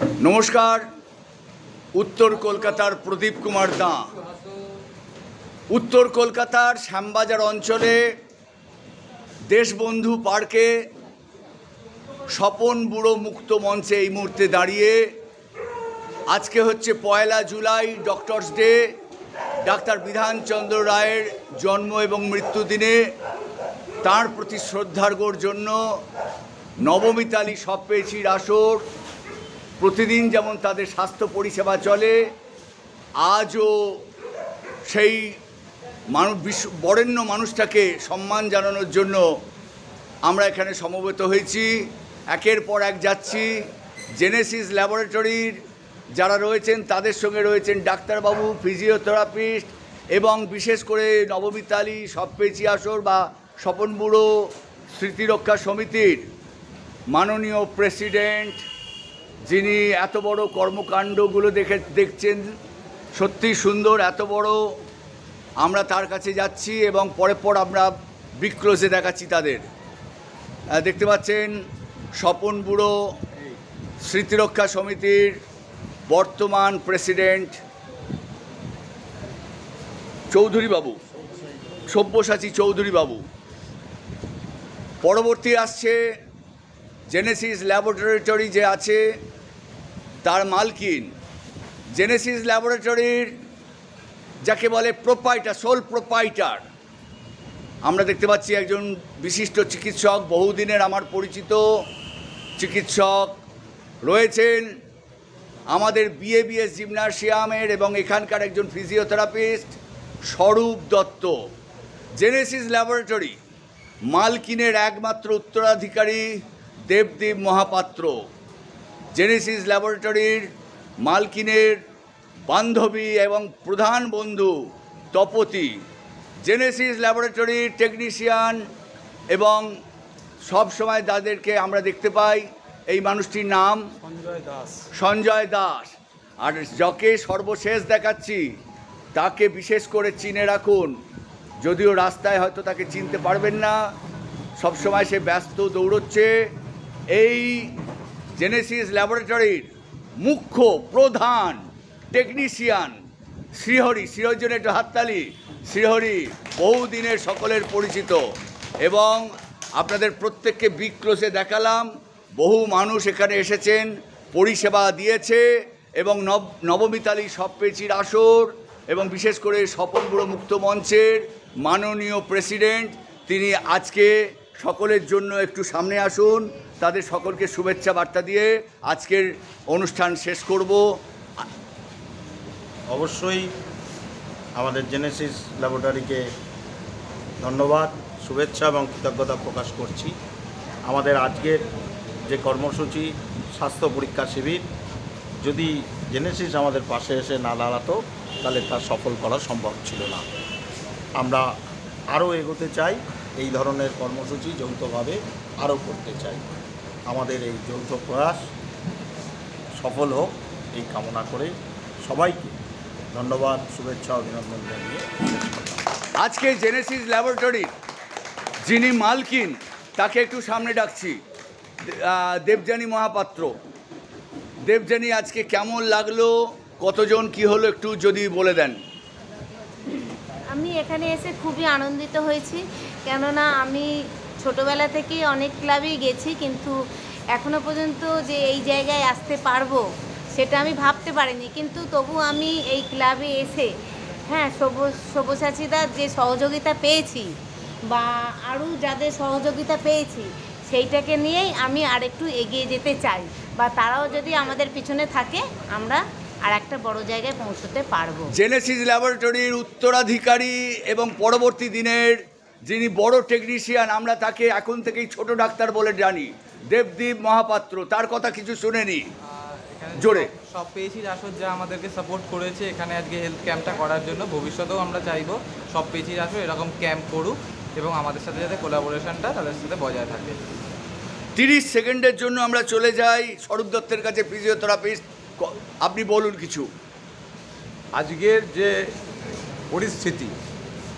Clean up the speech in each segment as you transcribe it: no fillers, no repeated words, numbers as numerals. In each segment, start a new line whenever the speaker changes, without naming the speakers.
নমস্কার। উত্তর কলকাতার প্রদীপ কুমার দাঁ। উত্তর কলকাতার শ্যামবাজার অঞ্চলে দেশবন্ধু পার্কে স্বপন বুড়ো মুক্ত মঞ্চে এই মুহূর্তে দাঁড়িয়ে আজকে হচ্ছে 1 জুলাই ডক্টরস ডে। ডাক্তার বিধানচন্দ্র রায়ের জন্ম এবং মৃত্যুদিনে তাঁর প্রতি শ্রদ্ধার্ঘ্যর জন্য নবমিতালি সবপেয়েছির আসর। প্রতিদিন যেমন তাদের স্বাস্থ্য পরিষেবা চলে, আজও সেই বরেণ্য মানুষটাকে সম্মান জানানোর জন্য আমরা এখানে সমবেত হয়েছি। একের পর এক যাচ্ছি। জেনেসিস ল্যাবরেটরির যারা রয়েছেন তাদের সঙ্গে রয়েছেন ডাক্তারবাবু, ফিজিওথেরাপিস্ট এবং বিশেষ করে নবমিতালি সবপেয়েছি আসর বা স্বপন বুড়ো স্মৃতিরক্ষা সমিতির মাননীয় প্রেসিডেন্ট, যিনি এত বড় কর্মকাণ্ডগুলো দেখছেন, সত্যি সুন্দর, এত বড়। আমরা তার কাছে যাচ্ছি এবং পর আমরা বিক্লোজে দেখাচ্ছি তাদের। দেখতে পাচ্ছেন স্বপন বুড়ো স্মৃতিরক্ষা সমিতির বর্তমান প্রেসিডেন্ট চৌধুরীবাবু, সব্যসাচী চৌধুরীবাবু। পরবর্তী আসছে জেনেসিস ল্যাবরেটরি যে আছে তার মালকিন। জেনেসিস ল্যাবরেটরির যাকে বলে প্রোপাইটার, সোল প্রোপাইটার, আমরা দেখতে পাচ্ছি একজন বিশিষ্ট চিকিৎসক, বহুদিনের আমার পরিচিত চিকিৎসক রয়েছেন আমাদের বিএবিএস জিমনাসিয়ামের এবং এখানকার একজন ফিজিওথেরাপিস্ট স্বরূপ দত্ত। জেনেসিস ল্যাবরেটরি মালকিনের একমাত্র উত্তরাধিকারী দেবদীপ মহাপাত্র। জেনেসিস ল্যাবরেটরির মালকিনের বান্ধবী এবং প্রধান বন্ধু তপতি। জেনেসিস ল্যাবরেটরির টেকনিশিয়ান এবং সব সময় তাদেরকে আমরা দেখতে পাই, এই মানুষটির নাম সঞ্জয় দাস। আর যাকে সর্বশেষ দেখাচ্ছি তাকে বিশেষ করে চিনে রাখুন, যদিও রাস্তায় হয়তো তাকে চিনতে পারবেন না, সবসময় সে ব্যস্ত দৌড়চ্ছে। এই জেনেসিস ল্যাবরেটরির মুখ্য প্রধান টেকনিশিয়ান শ্রীহরি। শ্রীহরির জন্য একটু হাততালি। শ্রীহরি বহুদিনের সকলের পরিচিত এবং আপনাদের প্রত্যেককে বিক্লোজে দেখালাম। বহু মানুষ এখানে এসেছেন, পরিষেবা দিয়েছে এবং নবমিতালি সবপেয়েছির আসর এবং বিশেষ করে স্বপন বুড়ো মুক্ত মঞ্চের মাননীয় প্রেসিডেন্ট, তিনি আজকে সকলের জন্য একটু সামনে আসুন। তাদের সকলকে শুভেচ্ছা বার্তা দিয়ে আজকের অনুষ্ঠান শেষ করব।
অবশ্যই আমাদের জেনেসিস ল্যাবরেটরিকে ধন্যবাদ, শুভেচ্ছা এবং কৃতজ্ঞতা প্রকাশ করছি। আমাদের আজকের যে কর্মসূচি স্বাস্থ্য পরীক্ষা শিবির, যদি জেনেসিস আমাদের পাশে এসে না দাঁড়াতো তাহলে তা সফল করা সম্ভব ছিল না। আমরা আরও এগোতে চাই, এই ধরনের কর্মসূচি যৌথভাবে আরও করতে চাই। আমাদের এই যৌথ প্রয়াস সফল হোক এই কামনা করে সবাইকে ধন্যবাদ, শুভেচ্ছা, অভিনন্দন জানিয়ে
আজকে জেনেসিস ল্যাবরেটরির যিনি মালকিন তাকে একটু সামনে ডাকছি, দেবযানী মহাপাত্র। দেবযানী, আজকে কেমন লাগলো, কতজন কি হলো একটু যদি বলে দেন।
আমি এখানে এসে খুবই আনন্দিত হয়েছি, কেননা আমি ছোটোবেলা থেকেই অনেক ক্লাবেই গেছি, কিন্তু এখনো পর্যন্ত যে এই জায়গায় আসতে পারবো সেটা আমি ভাবতে পারিনি। কিন্তু তবু আমি এই ক্লাবে এসে সব্যসাচীদার যে সহযোগিতা পেয়েছি বা আরও যাদের সহযোগিতা পেয়েছি সেইটাকে নিয়েই আমি আরেকটু এগিয়ে যেতে চাই, বা তারাও যদি আমাদের পিছনে থাকে আমরা আর একটা বড় জায়গায় পৌঁছতে পারবো।
জেনেসিস ল্যাবরেটরির উত্তরাধিকারী এবং পরবর্তী দিনের যিনি বড় টেকনিশিয়ান, আমরা তাকে এখন থেকেই ছোট ডাক্তার বলে জানি, দেবদীপ মহাপাত্র। তার কথা কিছু শুনেনি জোরে।
সবপেয়েছির আসর যা আমাদেরকে সাপোর্ট করেছে এখানে আজকে হেলথ ক্যাম্পটা করার জন্য, ভবিষ্যতেও আমরা চাইবো সবপেয়েছির আসর এরকম ক্যাম্প করুক এবং আমাদের সাথে যাতে কোলাবোরেশনটা তাদের সাথে বজায় থাকে।
30 সেকেন্ডের জন্য আমরা চলে যাই স্বরূপ দত্তের কাছে, ফিজিওথেরাপিস্ট। আপনি বলুন কিছু।
আজকের যে পরিস্থিতি,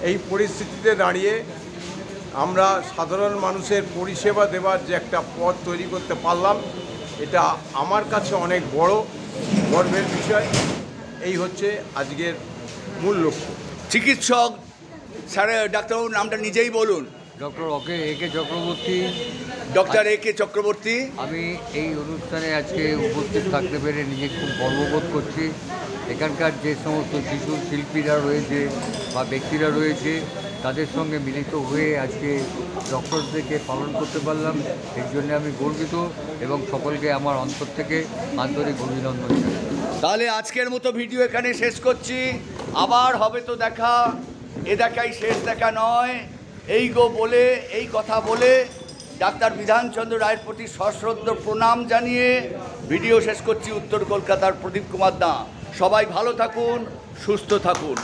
এই পরিস্থিতিতে দাঁড়িয়ে আমরা সাধারণ মানুষের পরিষেবা দেওয়ার যে একটা পথ তৈরি করতে পারলাম, এটা আমার কাছে অনেক বড় গর্বের বিষয়। এই হচ্ছে আজকের মূল লক্ষ্য।
চিকিৎসক স্যার, ডাক্তারবাবুর নামটা নিজেই বলুন।
ডক্টর একে চক্রবর্তী।
ডক্টর একে চক্রবর্তী।
আমি এই অনুষ্ঠানে আজকে উপস্থিত থাকতে পেরে নিজে খুব গর্ববোধ করছি। এখানকার যে সমস্ত শিশু শিল্পীরা রয়েছে বা ব্যক্তিরা রয়েছে তাদের সঙ্গে মিলিত হয়ে আজকে ডক্টরদেরকে পালন করতে পারলাম, এর জন্য আমি গর্বিত এবং সকলকে আমার অন্তর থেকে আন্তরিক অভিনন্দন জানাই।
তাহলে আজকের মতো ভিডিও এখানে শেষ করছি। আবার হবে তো দেখা, এ দেখাই শেষ দেখা নয়। এই গো বলে, এই কথা বলে ডাক্তার বিধানচন্দ্র রায়ের প্রতি সশ্রদ্ধ প্রণাম জানিয়ে ভিডিও শেষ করছি। উত্তর কলকাতার প্রদীপ কুমার দা। সবাই ভালো থাকুন, সুস্থ থাকুন।